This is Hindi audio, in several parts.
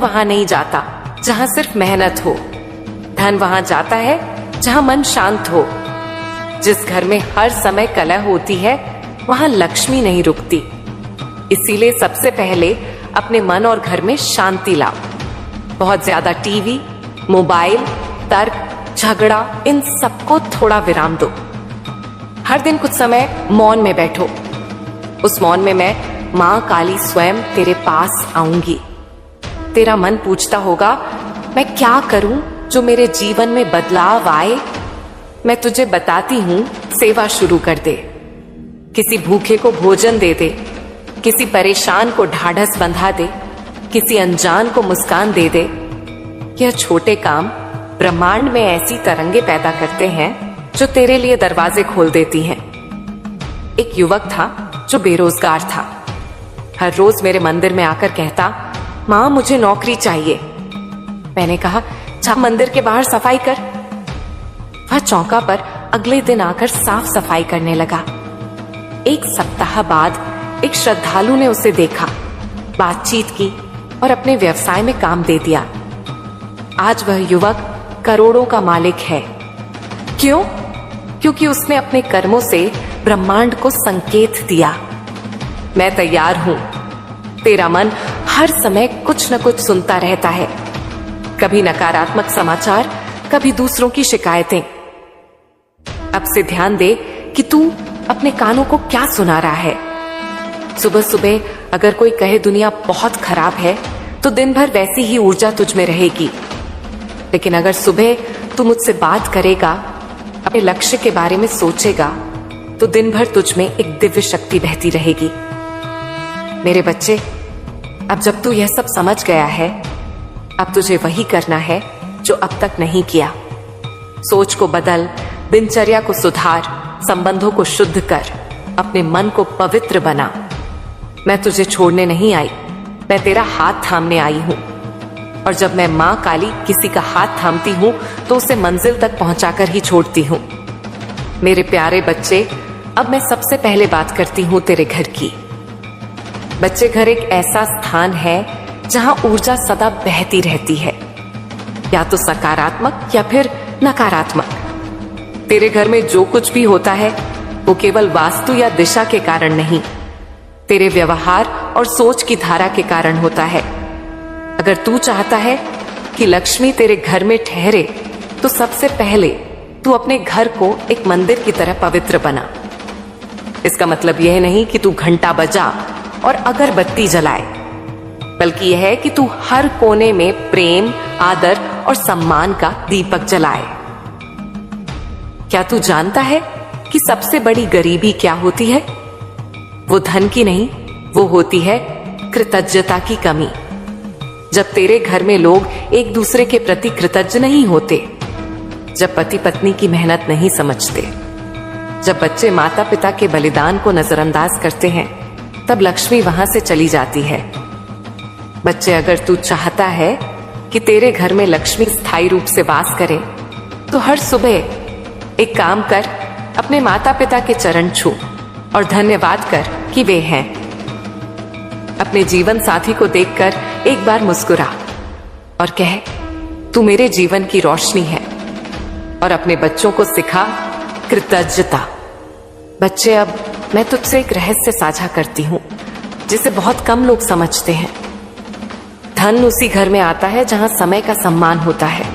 वहां नहीं जाता जहां सिर्फ मेहनत हो। धन वहां जाता है जहां मन शांत हो। जिस घर में हर समय कलह होती है वहां लक्ष्मी नहीं रुकती। इसीलिए सबसे पहले अपने मन और घर में शांति लाओ। बहुत ज्यादा टीवी, मोबाइल, तर्क, झगड़ा, इन सबको थोड़ा विराम दो। हर दिन कुछ समय मौन में बैठो। उस मौन में मैं मां काली स्वयं तेरे पास आऊंगी। तेरा मन पूछता होगा, मैं क्या करूं जो मेरे जीवन में बदलाव आए। मैं तुझे बताती हूं, सेवा शुरू कर दे। किसी भूखे को भोजन दे दे, किसी परेशान को ढाढ़स बंधा दे, किसी अनजान को मुस्कान दे दे। यह छोटे काम ब्रह्मांड में ऐसी तरंगे पैदा करते हैं जो तेरे लिए दरवाजे खोल देती हैं। एक युवक था जो बेरोजगार था। हर रोज मेरे मंदिर में आकर कहता, मां मुझे नौकरी चाहिए। मैंने कहा, जा मंदिर के बाहर सफाई कर। वह चौका पर अगले दिन आकर साफ सफाई करने लगा। एक सप्ताह बाद एक श्रद्धालु ने उसे देखा, बातचीत की और अपने व्यवसाय में काम दे दिया। आज वह युवक करोड़ों का मालिक है। क्यों? क्योंकि उसने अपने कर्मों से ब्रह्मांड को संकेत दिया, मैं तैयार हूं। तेरा मन हर समय कुछ न कुछ सुनता रहता है, कभी नकारात्मक समाचार, कभी दूसरों की शिकायतें। अब से ध्यान दे कि तू अपने कानों को क्या सुना रहा है। सुबह सुबह अगर कोई कहे दुनिया बहुत खराब है तो दिन भर वैसी ही ऊर्जा तुझ में रहेगी। लेकिन अगर सुबह तू मुझसे बात करेगा, अपने लक्ष्य के बारे में सोचेगा, तो दिन भर तुझ में एक दिव्य शक्ति बहती रहेगी। मेरे बच्चे, अब जब तू यह सब समझ गया है, अब तुझे वही करना है जो अब तक नहीं किया। सोच को बदल, दिनचर्या को सुधार, संबंधों को शुद्ध कर, अपने मन को पवित्र बना। मैं तुझे छोड़ने नहीं आई, मैं तेरा हाथ थामने आई हूं। और जब मैं मां काली किसी का हाथ थामती हूं तो उसे मंजिल तक पहुंचाकर ही छोड़ती हूं। मेरे प्यारे बच्चे, अब मैं सबसे पहले बात करती हूं तेरे घर की। बच्चे, घर एक ऐसा स्थान है जहां ऊर्जा सदा बहती रहती है, या तो सकारात्मक या फिर नकारात्मक। तेरे घर में जो कुछ भी होता है वो केवल वास्तु या दिशा के कारण नहीं, तेरे व्यवहार और सोच की धारा के कारण होता है। अगर तू चाहता है कि लक्ष्मी तेरे घर में ठहरे तो सबसे पहले तू अपने घर को एक मंदिर की तरह पवित्र बना। इसका मतलब यह नहीं कि तू घंटा बजा और अगरबत्ती जलाए, बल्कि यह है कि तू हर कोने में प्रेम, आदर और सम्मान का दीपक जलाए। क्या तू जानता है कि सबसे बड़ी गरीबी क्या होती है? वो धन की नहीं, वो होती है कृतज्ञता की कमी। जब तेरे घर में लोग एक दूसरे के प्रति कृतज्ञ नहीं होते, जब पति पत्नी की मेहनत नहीं समझते, जब बच्चे माता पिता के बलिदान को नजरअंदाज करते हैं, तब लक्ष्मी वहां से चली जाती है। बच्चे, अगर तू चाहता है कि तेरे घर में लक्ष्मी स्थायी रूप से वास करे, तो हर सुबह एक काम कर, अपने माता पिता के चरण छू और धन्यवाद कर कि वे हैं। अपने जीवन साथी को देखकर एक बार मुस्कुरा और कह, तू मेरे जीवन की रोशनी है। और अपने बच्चों को सिखा कृतज्ञता। बच्चे, अब मैं तुझसे एक रहस्य साझा करती हूं जिसे बहुत कम लोग समझते हैं। धन उसी घर में आता है जहां समय का सम्मान होता है।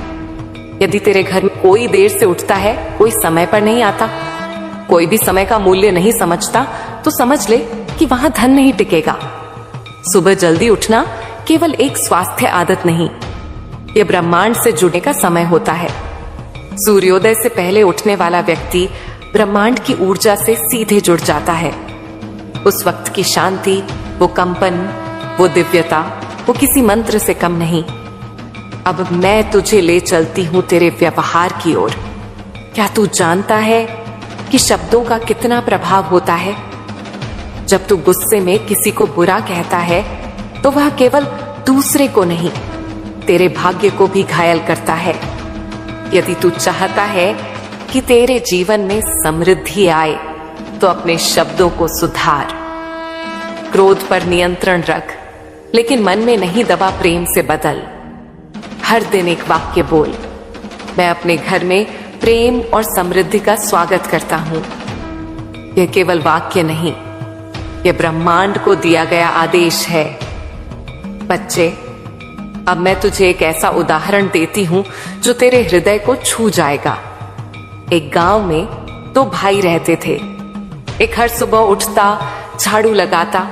यदि तेरे घर में कोई देर से उठता है, कोई समय पर नहीं आता, कोई भी समय का मूल्य नहीं समझता, तो समझ ले कि वहां धन नहीं टिकेगा। सुबह जल्दी उठना केवल एक स्वास्थ्य आदत नहीं, यह ब्रह्मांड से जुड़ने का समय होता है। सूर्योदय से पहले उठने वाला व्यक्ति ब्रह्मांड की ऊर्जा से सीधे जुड़ जाता है। उस वक्त की शांति, वो कंपन, वो दिव्यता, वो किसी मंत्र से कम नहीं। अब मैं तुझे ले चलती हूं तेरे व्यवहार की ओर। क्या तू जानता है कि शब्दों का कितना प्रभाव होता है? जब तू गुस्से में किसी को बुरा कहता है तो वह केवल दूसरे को नहीं, तेरे भाग्य को भी घायल करता है। यदि तू चाहता है कि तेरे जीवन में समृद्धि आए तो अपने शब्दों को सुधार। क्रोध पर नियंत्रण रख, लेकिन मन में नहीं दबा प्रेम से बदल। हर दिन एक वाक्य बोल, मैं अपने घर में प्रेम और समृद्धि का स्वागत करता हूं। यह केवल वाक्य नहीं, यह ब्रह्मांड को दिया गया आदेश है। बच्चे, अब मैं तुझे एक ऐसा उदाहरण देती हूं जो तेरे हृदय को छू जाएगा। एक गांव में 2 भाई रहते थे। एक हर सुबह उठता, झाड़ू लगाता,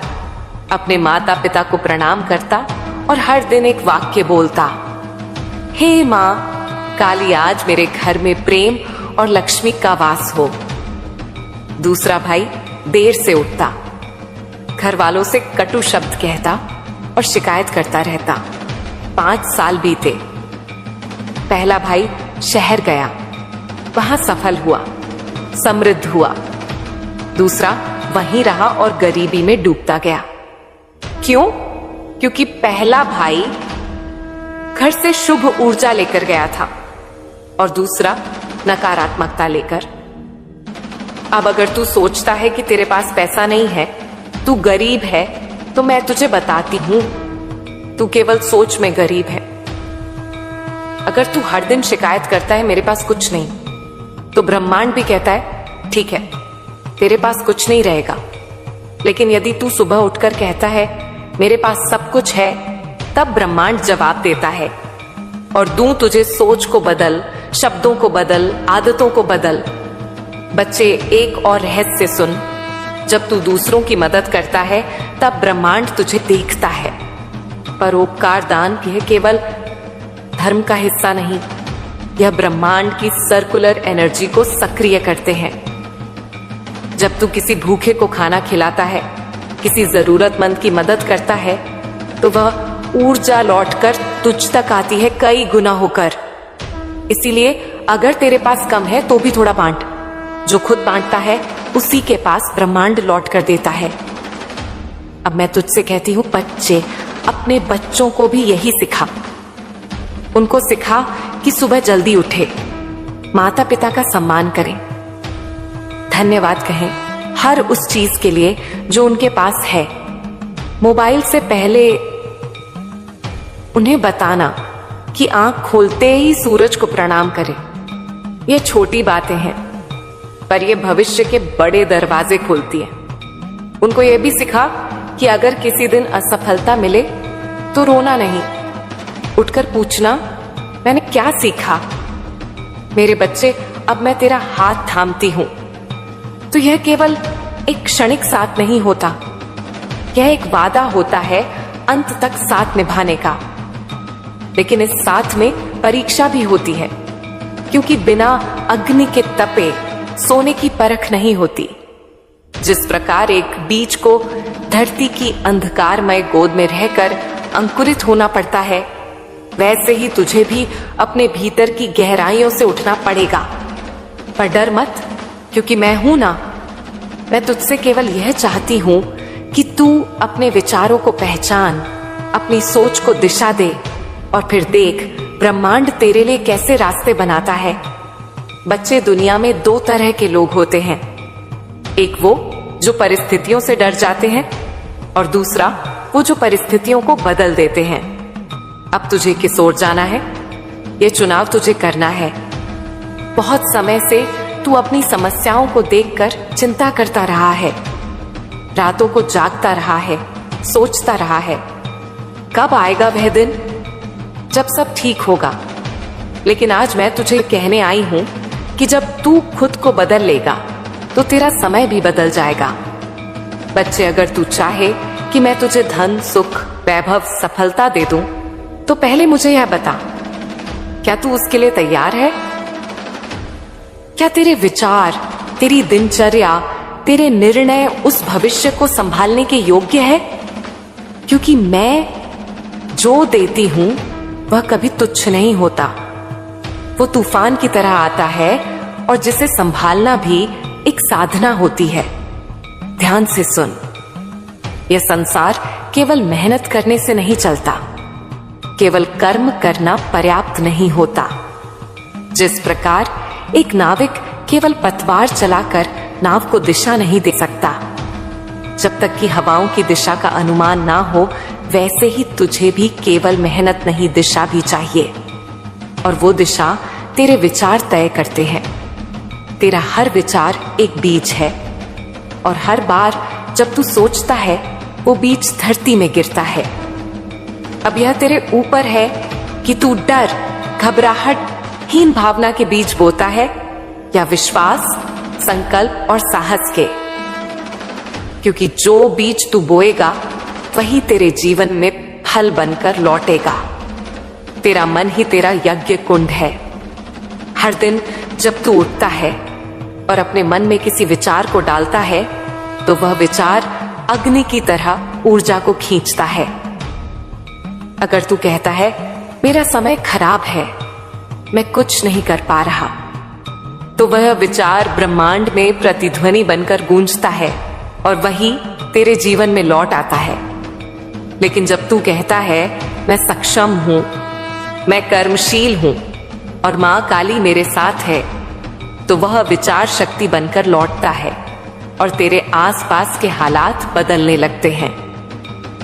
अपने माता पिता को प्रणाम करता और हर दिन एक वाक्य बोलता, हे माँ, काली आज मेरे घर में प्रेम और लक्ष्मी का वास हो। दूसरा भाई देर से उठता, घर वालों से कटु शब्द कहता और शिकायत करता रहता। 5 साल बीते। पहला भाई शहर गया, वहां सफल हुआ, समृद्ध हुआ। दूसरा वहीं रहा और गरीबी में डूबता गया। क्यों? क्योंकि पहला भाई घर से शुभ ऊर्जा लेकर गया था और दूसरा नकारात्मकता लेकर। अब अगर तू सोचता है कि तेरे पास पैसा नहीं है, तू गरीब है, तो मैं तुझे बताती हूं, तू केवल सोच में गरीब है। अगर तू हर दिन शिकायत करता है मेरे पास कुछ नहीं, तो ब्रह्मांड भी कहता है ठीक है, तेरे पास कुछ नहीं रहेगा। लेकिन यदि तू सुबह उठकर कहता है मेरे पास सब कुछ है, तब ब्रह्मांड जवाब देता है, और दूं तुझे सोच को बदल, शब्दों को बदल, आदतों को बदल। बच्चे, एक और रहस्य सुन, जब तू दूसरों की मदद करता है तब ब्रह्मांड तुझे देखता है। परोपकार दान यह केवल धर्म का हिस्सा नहीं, यह ब्रह्मांड की सर्कुलर एनर्जी को सक्रिय करते हैं। जब तू किसी भूखे को खाना खिलाता है, किसी जरूरतमंद की मदद करता है, तो वह ऊर्जा लौटकर तुझ तक आती है कई गुना होकर। इसीलिए अगर तेरे पास कम है तो भी थोड़ा बांट। जो खुद बांटता है उसी के पास ब्रह्मांड लौट कर देता है। अब मैं तुझसे कहती हूं बच्चे, अपने बच्चों को भी यही सिखा। उनको सिखा कि सुबह जल्दी उठे, माता पिता का सम्मान करें, धन्यवाद कहें हर उस चीज के लिए जो उनके पास है। मोबाइल से पहले उन्हें बताना कि आंख खोलते ही सूरज को प्रणाम करें। ये छोटी बातें हैं, पर ये भविष्य के बड़े दरवाजे खोलती हैं। उनको ये भी सिखा कि अगर किसी दिन असफलता मिले तो रोना नहीं, उठकर पूछना मैंने क्या सीखा। मेरे बच्चे, अब मैं तेरा हाथ थामती हूं। तो यह केवल एक क्षणिक साथ नहीं होता, यह एक वादा होता है अंत तक साथ निभाने का। लेकिन इस साथ में परीक्षा भी होती है, क्योंकि बिना अग्नि के तपे सोने की परख नहीं होती। जिस प्रकार एक बीज को धरती की अंधकारमय गोद में रहकर अंकुरित होना पड़ता है, वैसे ही तुझे भी अपने भीतर की गहराइयों से उठना पड़ेगा। पर डर मत, क्योंकि मैं हूं ना। मैं तुझसे केवल यह चाहती हूं कि तू अपने विचारों को पहचान, अपनी सोच को दिशा दे, और फिर देख ब्रह्मांड तेरे लिए कैसे रास्ते बनाता है। बच्चे, दुनिया में 2 तरह के लोग होते हैं, एक वो जो परिस्थितियों से डर जाते हैं, और दूसरा वो जो परिस्थितियों को बदल देते हैं। अब तुझे किस ओर जाना है, ये चुनाव तुझे करना है। बहुत समय से तू अपनी समस्याओं को देखकर चिंता करता रहा है, रातों को जागता रहा है, सोचता रहा है कब आएगा वह दिन जब सब ठीक होगा। लेकिन आज मैं तुझे कहने आई हूं कि जब तू खुद को बदल लेगा तो तेरा समय भी बदल जाएगा। बच्चे, अगर तू चाहे कि मैं तुझे धन, सुख, वैभव, सफलता दे दूं, तो पहले मुझे यह बता, क्या तू उसके लिए तैयार है? क्या तेरे विचार, तेरी दिनचर्या, तेरे निर्णय उस भविष्य को संभालने के योग्य है? क्योंकि मैं जो देती हूं वह कभी तुच्छ नहीं होता। वो तूफान की तरह आता है और जिसे संभालना भी एक साधना होती है। ध्यान से सुन, यह संसार केवल मेहनत करने से नहीं चलता, केवल कर्म करना पर्याप्त नहीं होता। जिस प्रकार एक नाविक केवल पतवार चलाकर नाव को दिशा नहीं दे सकता, जब तक कि हवाओं की दिशा का अनुमान ना हो वैसे ही तुझे भी केवल मेहनत नहीं, दिशा भी चाहिए। और वो दिशा तेरे विचार तय करते हैं। तेरा हर विचार एक बीज है, और हर बार जब तू सोचता है वो बीज धरती में गिरता है। अब यह तेरे ऊपर है कि तू डर, घबराहट, हीन भावना के बीज बोता है या विश्वास, संकल्प और साहस के। क्योंकि जो बीज तू बोएगा वही तेरे जीवन में फल बनकर लौटेगा। तेरा मन ही तेरा यज्ञ कुंड है। हर दिन जब तू उठता है और अपने मन में किसी विचार को डालता है तो वह विचार अग्नि की तरह ऊर्जा को खींचता है। अगर तू कहता है मेरा समय खराब है, मैं कुछ नहीं कर पा रहा, तो वह विचार ब्रह्मांड में प्रतिध्वनि बनकर गूंजता है और वही तेरे जीवन में लौट आता है। लेकिन जब तू कहता है मैं सक्षम हूं, मैं कर्मशील हूं और मां काली मेरे साथ है, तो वह विचार शक्ति बनकर लौटता है और तेरे आसपास के हालात बदलने लगते हैं।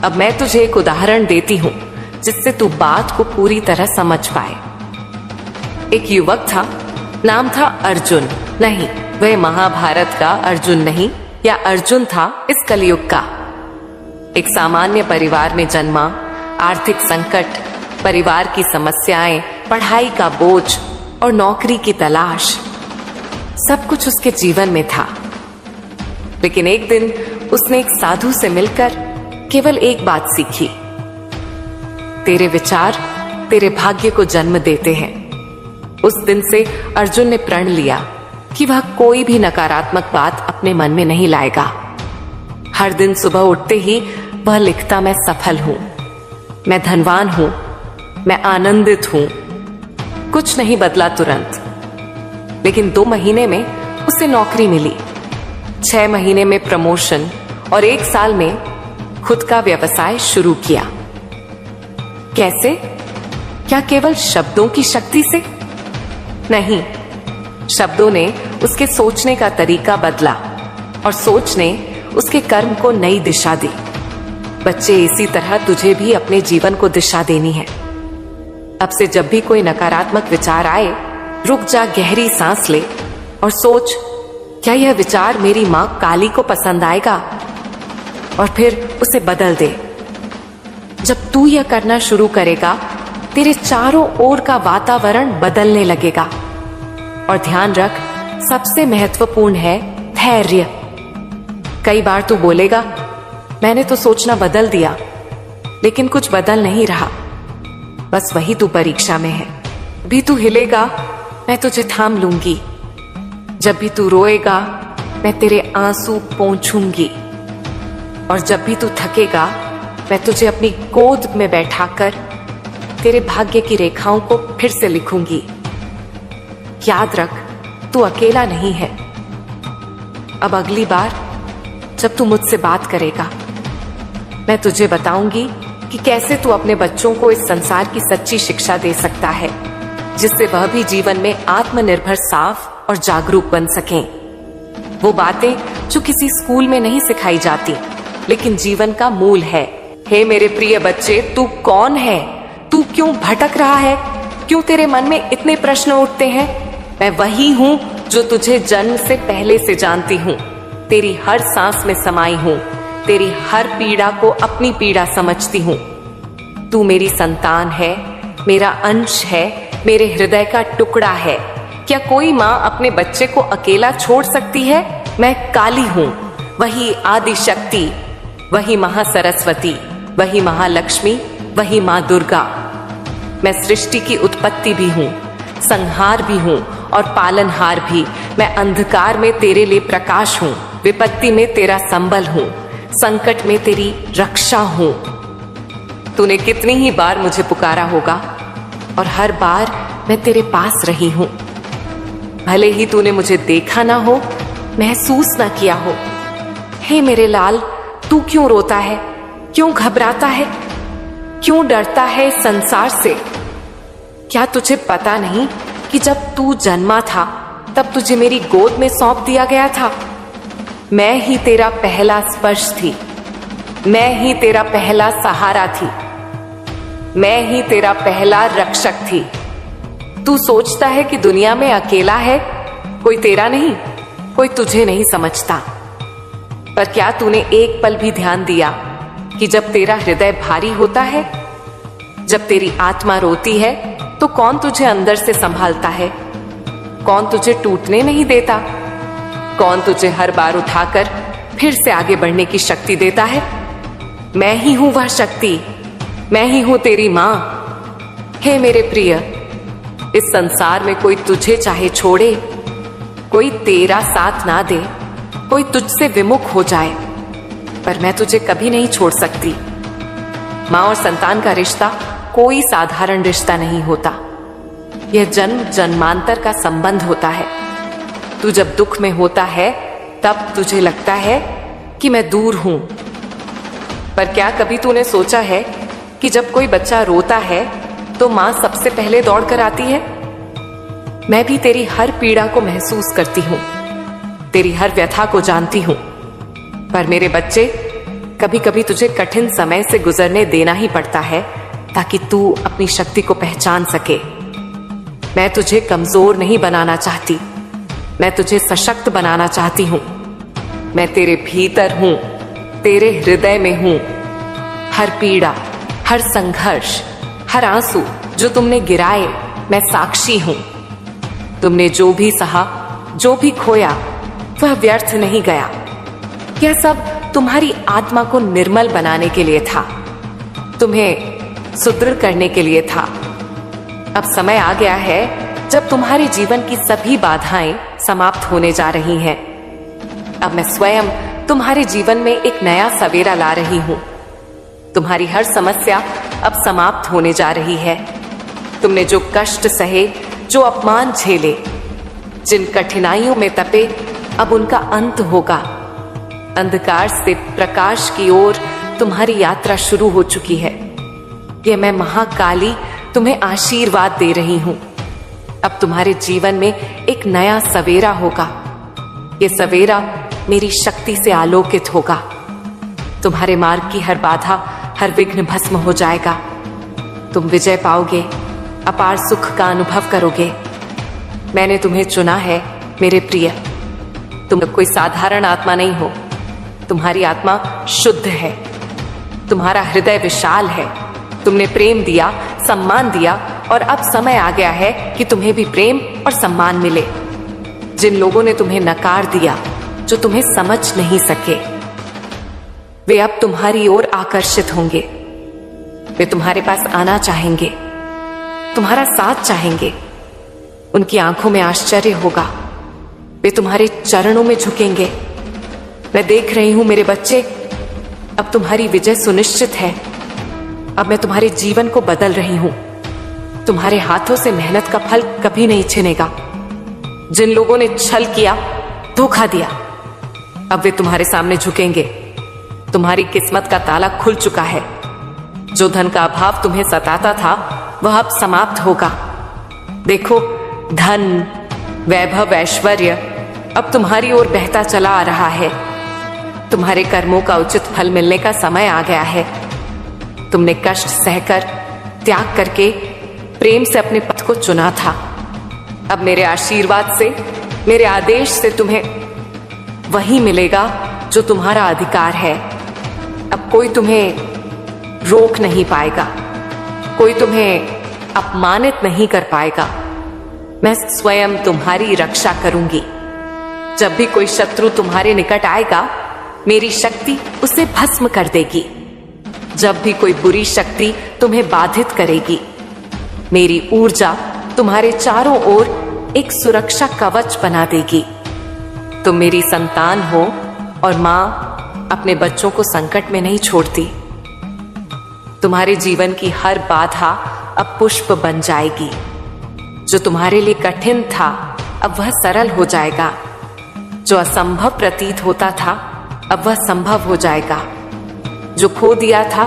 अब मैं तुझे एक उदाहरण देती हूं जिससे तू बात को पूरी तरह समझ पाए। एक युवक था, नाम था अर्जुन। नहीं, वह महाभारत का अर्जुन नहीं, या अर्जुन था इस कलयुग का। एक सामान्य परिवार में जन्मा। आर्थिक संकट, परिवार की समस्याएं, पढ़ाई का बोझ और नौकरी की तलाश, सब कुछ उसके जीवन में था। लेकिन एक दिन उसने एक साधु से मिलकर केवल एक बात सीखी, तेरे विचार तेरे भाग्य को जन्म देते हैं। उस दिन से अर्जुन ने प्रण लिया कि वह कोई भी नकारात्मक बात अपने मन में नहीं लाएगा। हर दिन सुबह उठते ही वह लिखता, मैं सफल हूं, मैं धनवान हूं, मैं आनंदित हूं। कुछ नहीं बदला तुरंत, लेकिन 2 महीने में उसे नौकरी मिली, 6 महीने में प्रमोशन और 1 साल में खुद का व्यवसाय शुरू किया। कैसे? क्या केवल शब्दों की शक्ति से? नहीं, शब्दों ने उसके सोचने का तरीका बदला और सोच ने उसके कर्म को नई दिशा दी। बच्चे, इसी तरह तुझे भी अपने जीवन को दिशा देनी है। अब से जब भी कोई नकारात्मक विचार आए, रुक जा, गहरी सांस ले और सोच, क्या यह विचार मेरी मां काली को पसंद आएगा? और फिर उसे बदल दे। जब तू यह करना शुरू करेगा, तेरे चारों ओर का वातावरण बदलने लगेगा। और ध्यान रख, सबसे महत्वपूर्ण है धैर्य। कई बार तू बोलेगा, मैंने तो सोचना बदल दिया, लेकिन कुछ बदल नहीं रहा। बस वही तू परीक्षा में है। भी तू हिलेगा, मैं तुझे थाम लूंगी। जब भी तू रोएगा, मैं तेरे आंसू पोंछूंगी। और जब भी तू थकेगा, मैं तुझे अपनी गोद में बैठाकर तेरे भाग्य की रेखाओं को फिर से लिखूंगी। याद रख, तू अकेला नहीं है। अब अगली बार जब तू मुझसे बात करेगा, मैं तुझे बताऊंगी कि कैसे तू अपने बच्चों को इस संसार की सच्ची शिक्षा दे सकता है, जिससे वह भी जीवन में आत्मनिर्भर, साफ और जागरूक बन सकें। वो बातें जो किसी स्कूल में नहीं सिखाई जाती, लेकिन जीवन का मूल है। हे मेरे प्रिय बच्चे, तू कौन है? तू क्यों भटक रहा है? क्यों तेरे मन में इतने प्रश्न उठते हैं? मैं वही हूं जो तुझे जन्म से पहले से जानती हूं। तेरी हर सांस में समाई हूं, तेरी हर पीड़ा को अपनी पीड़ा समझती हूं। तू मेरी संतान है, मेरा अंश है, मेरे हृदय का टुकड़ा है। क्या कोई माँ अपने बच्चे को अकेला छोड़ सकती है? मैं काली हूं, वही आदि शक्ति, वही महासरस्वती, वही महालक्ष्मी, वही माँ दुर्गा। मैं सृष्टि की उत्पत्ति भी हूं, संहार भी हूं और पालनहार भी। मैं अंधकार में तेरे लिए प्रकाश हूं, विपत्ति में तेरा संबल हूं, संकट में तेरी रक्षा हूं। तूने कितनी ही बार मुझे पुकारा होगा और हर बार मैं तेरे पास रही हूं। भले ही तूने मुझे देखा ना हो, महसूस ना किया हो। हे मेरे लाल, तू क्यों रोता है? क्यों घबराता है? क्यों डरता है इस संसार से? क्या तुझे पता नहीं कि जब तू जन्मा था तब तुझे मेरी गोद में सौंप दिया गया था? मैं ही तेरा पहला स्पर्श थी। मैं ही तेरा पहला सहारा थी, मैं ही तेरा पहला रक्षक थी। तू सोचता है कि दुनिया में अकेला है, कोई तेरा नहीं, कोई तुझे नहीं समझता। पर क्या तूने एक पल भी ध्यान दिया कि जब तेरा हृदय भारी होता है, जब तेरी आत्मा रोती है, तो कौन तुझे अंदर से संभालता है? कौन तुझे टूटने नहीं देता? कौन तुझे हर बार उठाकर फिर से आगे बढ़ने की शक्ति देता है? मैं ही हूं वह शक्ति, मैं ही हूं तेरी मां। हे मेरे प्रिय, इस संसार में कोई तुझे चाहे छोड़े, कोई तेरा साथ ना दे, कोई तुझसे विमुख हो जाए, पर मैं तुझे कभी नहीं छोड़ सकती। मां और संतान का रिश्ता कोई साधारण रिश्ता नहीं होता, यह जन्म जन्मांतर का संबंध होता है। तू जब दुख में होता है तब तुझे लगता है कि मैं दूर हूं, पर क्या कभी तूने सोचा है कि जब कोई बच्चा रोता है तो मां सबसे पहले दौड़ कर आती है? मैं भी तेरी हर पीड़ा को महसूस करती हूं, तेरी हर व्यथा को जानती हूं, पर मेरे बच्चे, कभी कभी तुझे कठिन समय से गुजरने देना ही पड़ता है ताकि तू अपनी शक्ति को पहचान सके। मैं तुझे कमजोर नहीं बनाना चाहती, मैं तुझे सशक्त बनाना चाहती हूं। मैं तेरे भीतर हूं, तेरे हृदय में हूं। हर पीड़ा, हर संघर्ष, हर आंसू जो तुमने गिराए, मैं साक्षी हूं। तुमने जो भी सहा, जो भी खोया, वह व्यर्थ नहीं गया। यह सब तुम्हारी आत्मा को निर्मल बनाने के लिए था, तुम्हें सुदृढ़ करने के लिए था। अब समय आ गया है जब तुम्हारे जीवन की सभी बाधाएं समाप्त होने जा रही हैं। अब मैं स्वयं तुम्हारे जीवन में एक नया सवेरा ला रही हूं। तुम्हारी हर समस्या अब समाप्त होने जा रही है। तुमने जो कष्ट सहे, जो अपमान झेले, जिन कठिनाइयों में तपे, अब उनका अंत होगा। अंधकार से प्रकाश की ओर तुम्हारी यात्रा शुरू हो चुकी है। यह मैं महाकाली तुम्हें आशीर्वाद दे रही हूं। अब तुम्हारे जीवन में एक नया सवेरा होगा। यह सवेरा मेरी शक्ति से आलोकित होगा। तुम्हारे मार्ग की हर बाधा, हर विघ्न भस्म हो जाएगा। तुम विजय पाओगे, अपार सुख का अनुभव करोगे। मैंने तुम्हें चुना है मेरे प्रिय। तुम कोई साधारण आत्मा नहीं हो, तुम्हारी आत्मा शुद्ध है, तुम्हारा हृदय विशाल है। तुमने प्रेम दिया, सम्मान दिया, और अब समय आ गया है कि तुम्हें भी प्रेम और सम्मान मिले। जिन लोगों ने तुम्हें नकार दिया, जो तुम्हें समझ नहीं सके, वे अब तुम्हारी ओर आकर्षित होंगे। वे तुम्हारे पास आना चाहेंगे, तुम्हारा साथ चाहेंगे। उनकी आंखों में आश्चर्य होगा, वे तुम्हारे चरणों में झुकेंगे। मैं देख रही हूं मेरे बच्चे, अब तुम्हारी विजय सुनिश्चित है। अब मैं तुम्हारे जीवन को बदल रही हूं। तुम्हारे हाथों से मेहनत का फल कभी नहीं छिनेगा। जिन लोगों ने छल किया, धोखा दिया, अब वे तुम्हारे सामने झुकेंगे। तुम्हारी किस्मत का ताला खुल चुका है। जो धन का अभाव तुम्हें सताता था, वह अब समाप्त होगा। देखो, धन, वैभव, ऐश्वर्य अब तुम्हारी ओर बहता चला आ रहा है। तुम्हारे कर्मों का उचित फल मिलने का समय आ गया है। तुमने कष्ट सहकर, त्याग करके, प्रेम से अपने पथ को चुना था। अब मेरे आशीर्वाद से, मेरे आदेश से तुम्हें वही मिलेगा जो तुम्हारा अधिकार है। अब कोई तुम्हें रोक नहीं पाएगा, कोई तुम्हें अपमानित नहीं कर पाएगा। मैं स्वयं तुम्हारी रक्षा करूंगी। जब भी कोई शत्रु तुम्हारे निकट आएगा, मेरी शक्ति उसे भस्म कर देगी। जब भी कोई बुरी शक्ति तुम्हें बाधित करेगी, मेरी ऊर्जा तुम्हारे चारों ओर एक सुरक्षा कवच बना देगी। तुम मेरी संतान हो और मां अपने बच्चों को संकट में नहीं छोड़ती। तुम्हारे जीवन की हर बाधा अब पुष्प बन जाएगी। जो तुम्हारे लिए कठिन था, अब वह सरल हो जाएगा। जो असंभव प्रतीत होता था, अब वह संभव हो जाएगा। जो खो दिया था,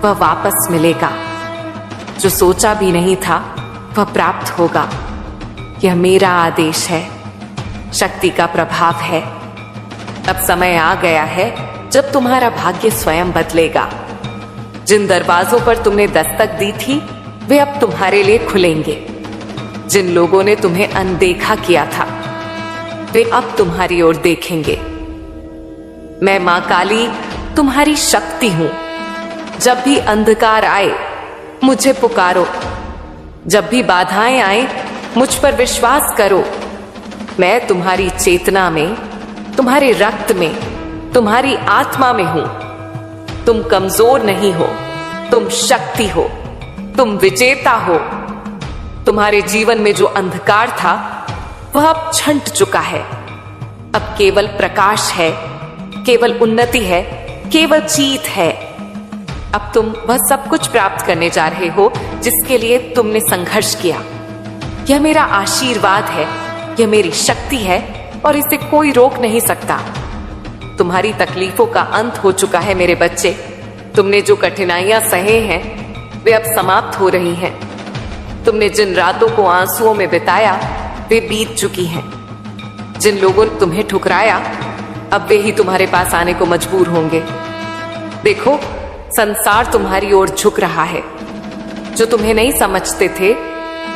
वह वापस मिलेगा। जो सोचा भी नहीं था, वह प्राप्त होगा। यह मेरा आदेश है, शक्ति का प्रभाव है। अब समय आ गया है जब तुम्हारा भाग्य स्वयं बदलेगा। जिन दरवाजों पर तुमने दस्तक दी थी वे अब तुम्हारे लिए खुलेंगे। जिन लोगों ने तुम्हें अनदेखा किया था वे अब तुम्हारी ओर देखेंगे। मैं मां काली तुम्हारी शक्ति हूं। जब भी अंधकार आए मुझे पुकारो, जब भी बाधाएं आए मुझ पर विश्वास करो। मैं तुम्हारी चेतना में, तुम्हारे रक्त में, तुम्हारी आत्मा में हूं। तुम कमजोर नहीं हो, तुम शक्ति हो, तुम विजेता हो। तुम्हारे जीवन में जो अंधकार था वह अब छंट चुका है। अब केवल प्रकाश है, केवल उन्नति है, केवल जीत है। अब तुम वह सब कुछ प्राप्त करने जा रहे हो जिसके लिए तुमने संघर्ष किया। यह मेरा आशीर्वाद है, यह मेरी शक्ति है और इसे कोई रोक नहीं सकता। तुम्हारी तकलीफों का अंत हो चुका है मेरे बच्चे। तुमने जो कठिनाइयां सहे हैं वे अब समाप्त हो रही हैं। तुमने जिन रातों को आंसुओं में बिताया वे बीत चुकी हैं। जिन लोगों ने तुम्हें ठुकराया अब वे ही तुम्हारे पास आने को मजबूर होंगे। देखो, संसार तुम्हारी ओर झुक रहा है। जो तुम्हें नहीं समझते थे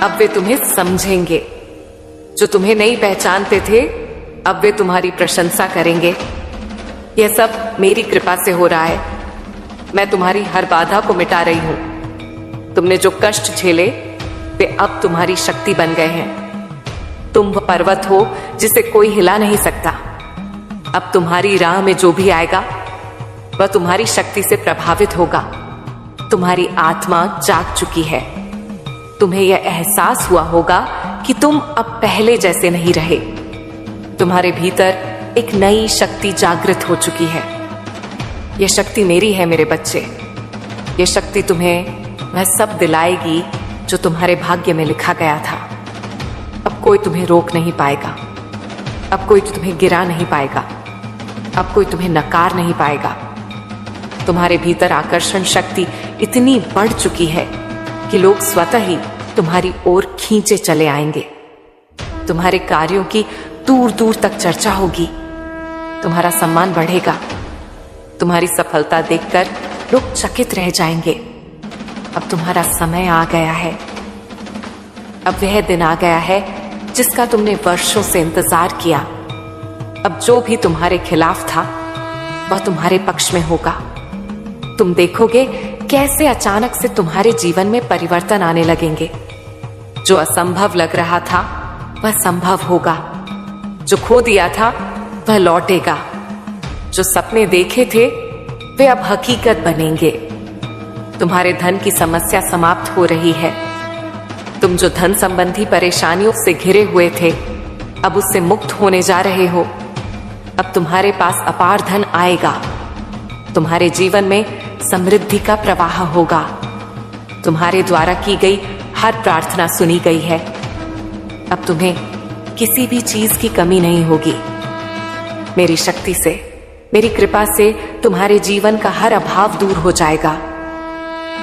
अब वे तुम्हें समझेंगे। जो तुम्हें नहीं पहचानते थे अब वे तुम्हारी प्रशंसा करेंगे। यह सब मेरी कृपा से हो रहा है। मैं तुम्हारी हर बाधा को मिटा रही हूं। तुमने जो कष्ट झेले वे अब तुम्हारी शक्ति बन गए हैं। तुम वह पर्वत हो जिसे कोई हिला नहीं सकता। अब तुम्हारी राह में जो भी आएगा वह तुम्हारी शक्ति से प्रभावित होगा। तुम्हारी आत्मा जाग चुकी है। तुम्हें यह एहसास हुआ होगा कि तुम अब पहले जैसे नहीं रहे। तुम्हारे भीतर एक नई शक्ति जागृत हो चुकी है। यह शक्ति मेरी है मेरे बच्चे। यह शक्ति तुम्हें वह सब दिलाएगी जो तुम्हारे भाग्य में लिखा गया था। अब कोई तुम्हें रोक नहीं पाएगा। अब कोई तुम्हें गिरा नहीं पाएगा। अब कोई तुम्हें नकार नहीं पाएगा। तुम्हारे भीतर आकर्षण शक्ति इतनी बढ़ चुकी है कि लोग स्वतः ही तुम्हारी ओर खींचे चले आएंगे। तुम्हारे कार्यों की दूर दूर तक चर्चा होगी। तुम्हारा सम्मान बढ़ेगा। तुम्हारी सफलता देखकर लोग चकित रह जाएंगे। अब तुम्हारा समय आ गया है। अब वह दिन आ गया है जिसका तुमने वर्षों से इंतजार किया। अब जो भी तुम्हारे खिलाफ था वह तुम्हारे पक्ष में होगा। तुम देखोगे कैसे अचानक से तुम्हारे जीवन में परिवर्तन आने लगेंगे। जो असंभव लग रहा था वह संभव होगा। जो खो दिया था वह लौटेगा। जो सपने देखे थे वे अब हकीकत बनेंगे। तुम्हारे धन की समस्या समाप्त हो रही है। तुम जो धन संबंधी परेशानियों से घिरे हुए थे अब उससे मुक्त होने जा रहे हो। अब तुम्हारे पास अपार धन आएगा। तुम्हारे जीवन में समृद्धि का प्रवाह होगा। तुम्हारे द्वारा की गई हर प्रार्थना सुनी गई है। अब तुम्हें किसी भी चीज की कमी नहीं होगी। मेरी शक्ति से, मेरी कृपा से तुम्हारे जीवन का हर अभाव दूर हो जाएगा।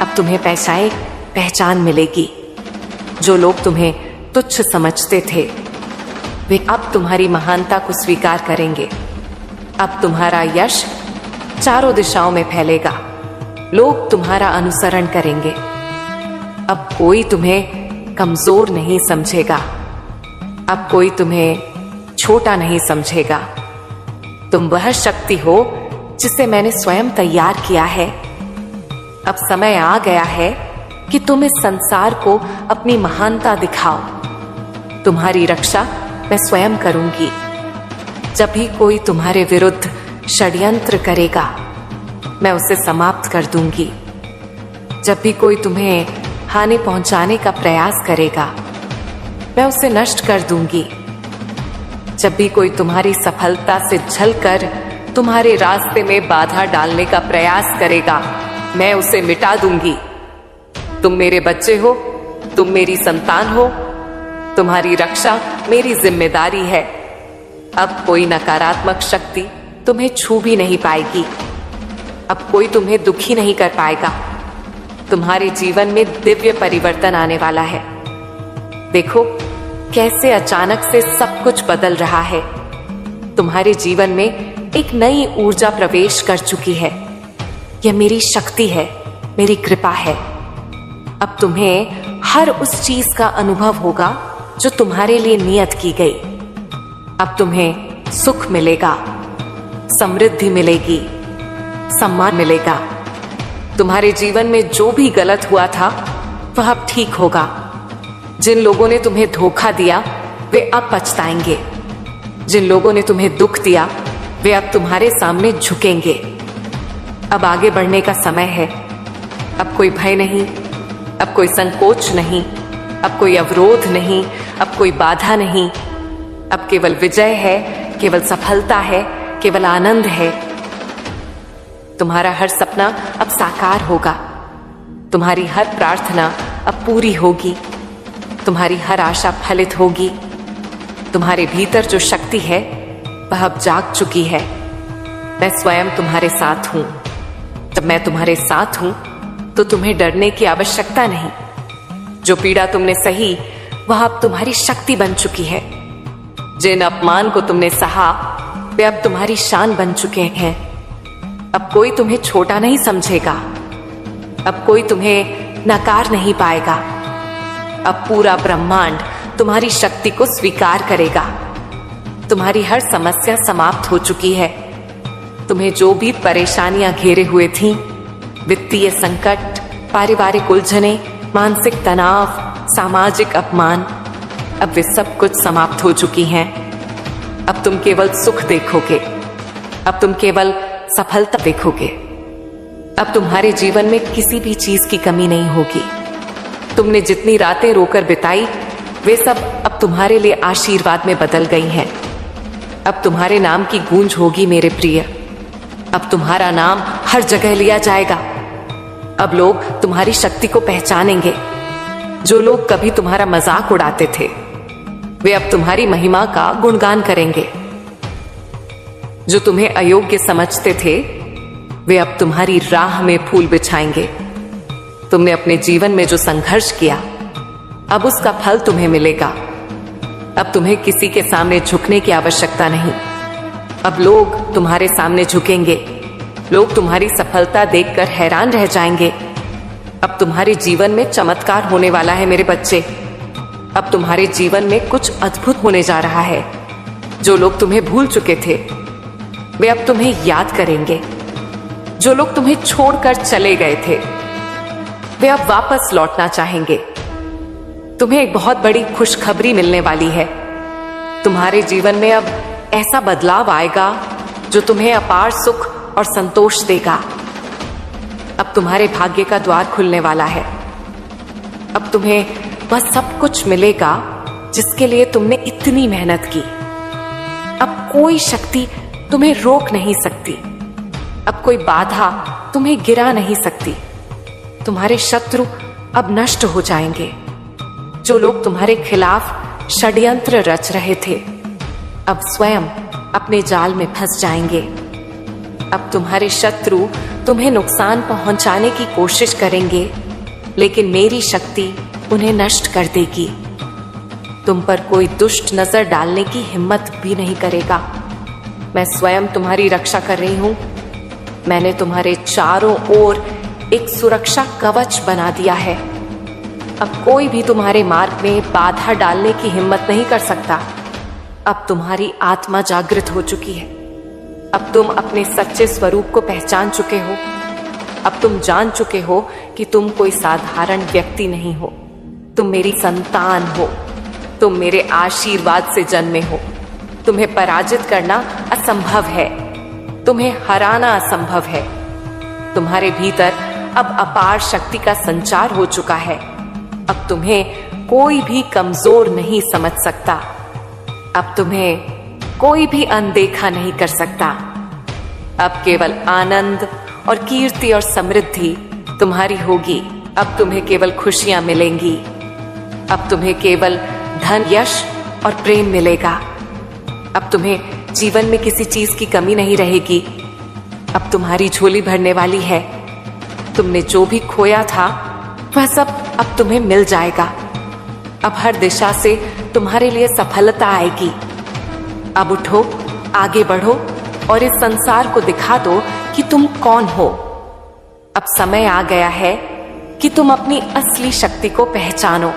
अब तुम्हें पहचान मिलेगी। जो लोग तुम्हें तुच्छ समझते थे वे अब तुम्हारी महानता को स्वीकार करेंगे। अब तुम्हारा यश चारों दिशाओं में फैलेगा। लोग तुम्हारा अनुसरण करेंगे। अब कोई तुम्हें कमजोर नहीं समझेगा। अब कोई तुम्हें छोटा नहीं समझेगा। तुम वह शक्ति हो जिसे मैंने स्वयं तैयार किया है। अब समय आ गया है कि तुम इस संसार को अपनी महानता दिखाओ। तुम्हारी रक्षा मैं स्वयं करूंगी। जब भी कोई तुम्हारे विरुद्ध षड्यंत्र करेगा मैं उसे समाप्त कर दूंगी। जब भी कोई तुम्हें हानि पहुंचाने का प्रयास करेगा मैं उसे नष्ट कर दूंगी। जब भी कोई तुम्हारी सफलता से छलकर तुम्हारे रास्ते में बाधा डालने का प्रयास करेगा मैं उसे मिटा दूंगी। तुम मेरे बच्चे हो, तुम मेरी संतान हो। तुम्हारी रक्षा मेरी जिम्मेदारी है। अब कोई नकारात्मक शक्ति तुम्हें छू भी नहीं पाएगी। अब कोई तुम्हें दुखी नहीं कर पाएगा। तुम्हारे जीवन में दिव्य परिवर्तन आने वाला है। देखो कैसे अचानक से सब कुछ बदल रहा है। तुम्हारे जीवन में एक नई ऊर्जा प्रवेश कर चुकी है। यह मेरी शक्ति है, मेरी कृपा है। अब तुम्हें हर उस चीज का अनुभव होगा जो तुम्हारे लिए नियत की गई। अब तुम्हें सुख मिलेगा, समृद्धि मिलेगी, सम्मान मिलेगा। तुम्हारे जीवन में जो भी गलत हुआ था वह अब ठीक होगा। जिन लोगों ने तुम्हें धोखा दिया वे अब पछताएंगे। जिन लोगों ने तुम्हें दुख दिया वे अब तुम्हारे सामने झुकेंगे। अब आगे बढ़ने का समय है। अब कोई भय नहीं, अब कोई संकोच नहीं, अब कोई अवरोध नहीं, अब कोई बाधा नहीं। अब केवल विजय है, केवल सफलता है, केवल आनंद है। तुम्हारा हर सपना अब साकार होगा। तुम्हारी हर प्रार्थना अब पूरी होगी। तुम्हारी हर आशा फलित होगी। तुम्हारे भीतर जो शक्ति है वह अब जाग चुकी है। मैं स्वयं तुम्हारे साथ हूं। जब मैं तुम्हारे साथ हूं तो तुम्हें डरने की आवश्यकता नहीं। जो पीड़ा तुमने सही वह अब तुम्हारी शक्ति बन चुकी है। जिन अपमान को तुमने सहा वे अब तुम्हारी शान बन चुके हैं। अब कोई तुम्हें छोटा नहीं समझेगा। अब कोई तुम्हें नकार नहीं पाएगा। अब पूरा ब्रह्मांड तुम्हारी शक्ति को स्वीकार करेगा। तुम्हारी हर समस्या समाप्त हो चुकी है। तुम्हें जो भी परेशानियां घेरे हुए थीं, वित्तीय संकट, पारिवारिक उलझने, मानसिक तनाव, सामाजिक अपमान, अब वे सब कुछ समाप्त हो चुकी हैं। अब तुम केवल सुख देखोगे। अब तुम केवल सफलता देखोगे। अब तुम्हारे जीवन में किसी भी चीज की कमी नहीं होगी। तुमने जितनी रातें रोकर बिताई वे सब अब तुम्हारे लिए आशीर्वाद में बदल गई हैं। अब तुम्हारे नाम की गूंज होगी मेरे प्रिय। अब तुम्हारा नाम हर जगह लिया जाएगा। अब लोग तुम्हारी शक्ति को पहचानेंगे। जो लोग कभी तुम्हारा मजाक उड़ाते थे वे अब तुम्हारी महिमा का गुणगान करेंगे। जो तुम्हें अयोग्य समझते थे वे अब तुम्हारी राह में फूल बिछाएंगे। तुमने अपने जीवन में जो संघर्ष किया अब उसका फल तुम्हें मिलेगा। अब तुम्हें किसी के सामने झुकने की आवश्यकता नहीं। अब लोग तुम्हारे सामने झुकेंगे। लोग तुम्हारी सफलता देखकर हैरान रह जाएंगे। अब तुम्हारे जीवन में चमत्कार होने वाला है मेरे बच्चे। अब तुम्हारे जीवन में कुछ अद्भुत होने जा रहा है। जो लोग तुम्हें भूल चुके थे वे अब तुम्हें याद करेंगे। जो लोग तुम्हें छोड़कर चले गए थे वे अब वापस लौटना चाहेंगे। तुम्हें एक बहुत बड़ी खुशखबरी मिलने वाली है। तुम्हारे जीवन में अब ऐसा बदलाव आएगा जो तुम्हें अपार सुख और संतोष देगा। अब तुम्हारे भाग्य का द्वार खुलने वाला है। अब तुम्हें वह सब कुछ मिलेगा जिसके लिए तुमने इतनी मेहनत की। अब कोई शक्ति तुम्हें रोक नहीं सकती। अब कोई बाधा तुम्हें गिरा नहीं सकती। तुम्हारे शत्रु अब नष्ट हो जाएंगे। जो लोग तुम्हारे खिलाफ षड्यंत्र रच रहे थे अब स्वयं अपने जाल में फंस जाएंगे। अब तुम्हारे शत्रु तुम्हें नुकसान पहुंचाने की कोशिश करेंगे, लेकिन मेरी शक्ति उन्हें नष्ट कर देगी। तुम पर कोई दुष्ट नजर डालने की हिम्मत भी नहीं करेगा। मैं स्वयं तुम्हारी रक्षा कर रही हूं। मैंने तुम्हारे चारों ओर एक सुरक्षा कवच बना दिया है। अब कोई भी तुम्हारे मार्ग में बाधा डालने की हिम्मत नहीं कर सकता। अब तुम्हारी आत्मा जागृत हो चुकी है। अब तुम अपने सच्चे स्वरूप को पहचान चुके हो। अब तुम जान चुके हो कि तुम कोई साधारण व्यक्ति नहीं हो। तुम मेरी संतान हो। तुम मेरे आशीर्वाद से जन्मे हो। तुम्हें पराजित करना असंभव है। तुम्हें हराना असंभव है। तुम्हारे भीतर अब अपार शक्ति का संचार हो चुका है। अब तुम्हें कोई भी कमजोर नहीं समझ सकता। अब तुम्हें कोई भी अनदेखा नहीं कर सकता। अब केवल आनंद और कीर्ति और समृद्धि तुम्हारी होगी। अब तुम्हें केवल खुशियां मिलेंगी। अब तुम्हें केवल धन, यश और प्रेम मिलेगा। अब तुम्हें जीवन में किसी चीज की कमी नहीं रहेगी। अब तुम्हारी झोली भरने वाली है। तुमने जो भी खोया था वह सब अब तुम्हें मिल जाएगा। अब हर दिशा से तुम्हारे लिए सफलता आएगी। अब उठो, आगे बढ़ो और इस संसार को दिखा दो कि तुम कौन हो। अब समय आ गया है कि तुम अपनी असली शक्ति को पहचानो।